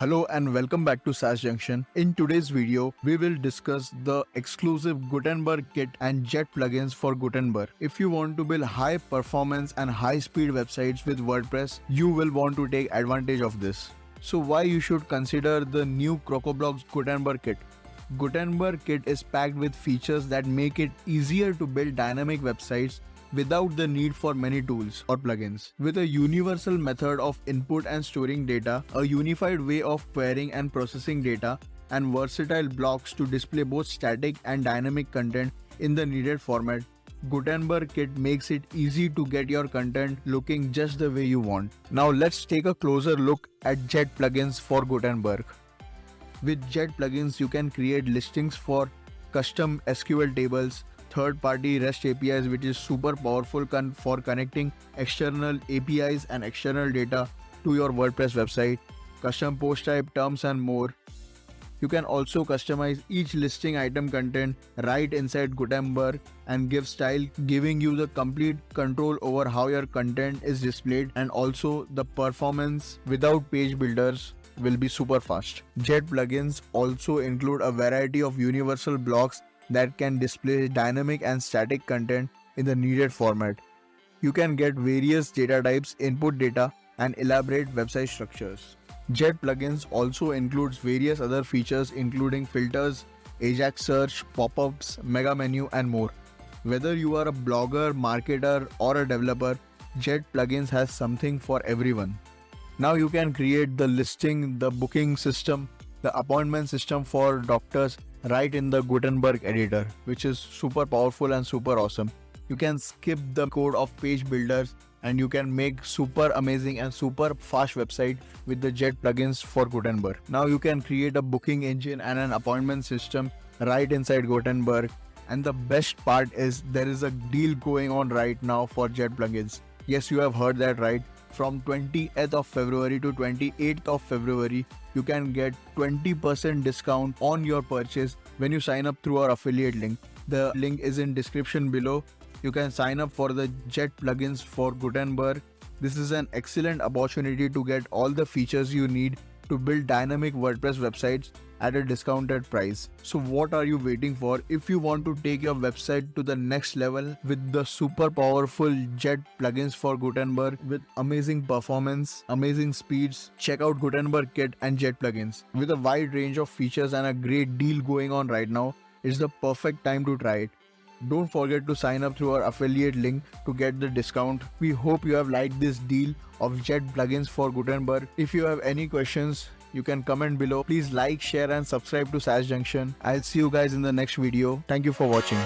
Hello and welcome back to SaaS Junction. In today's video, we will discuss the exclusive Gutenberg kit and Jet plugins for Gutenberg. If you want to build high performance and high speed websites with WordPress, you will want to take advantage of this. So why you should consider the new Crocoblock Gutenberg kit? Gutenberg kit is packed with features that make it easier to build dynamic websites without the need for many tools or plugins. With a universal method of input and storing data, a unified way of querying and processing data, and versatile blocks to display both static and dynamic content in the needed format, Gutenberg Kit makes it easy to get your content looking just the way you want. Now let's take a closer look at JetPlugins for Gutenberg. With JetPlugins, you can create listings for custom SQL tables, third-party REST APIs, which is super powerful for connecting external APIs and external data to your WordPress website, custom post type, terms and more. You can also customize each listing item content right inside Gutenberg and give style, giving you the complete control over how your content is displayed, and also the performance without page builders will be super fast. Jet plugins also include a variety of universal blocks that can display dynamic and static content in the needed format. You can get various data types, input data, and elaborate website structures. Jet plugins also includes various other features including filters, Ajax search, pop-ups, mega menu, and more. Whether you are a blogger, marketer, or a developer, Jet plugins has something for everyone. Now you can create the listing, the booking system, the appointment system for doctors right in the Gutenberg editor, which is super powerful and super awesome. You can skip the code of page builders and you can make super amazing and super fast website with the Jet plugins for Gutenberg. Now you can create a booking engine and an appointment system right inside Gutenberg. And the best part is there is a deal going on right now for Jet plugins. Yes, you have heard that right. From 20th of February to 28th of February, you can get 20% discount on your purchase when you sign up through our affiliate link. The link is in description below. You can sign up for the Jet plugins for Gutenberg. This is an excellent opportunity to get all the features you need to build dynamic WordPress websites at a discounted price. So what are you waiting for? If you want to take your website to the next level with the super powerful Jet plugins for Gutenberg with amazing performance, amazing speeds, check out Gutenberg Kit and Jet plugins. With a wide range of features and a great deal going on right now, it's the perfect time to try it. Don't forget to sign up through our affiliate link to get the discount. We hope you have liked this deal of Jet plugins for Gutenberg. If you have any questions, you can comment below. Please like, share and subscribe to SaaS Junction. I'll see you guys in the next video. Thank you for watching.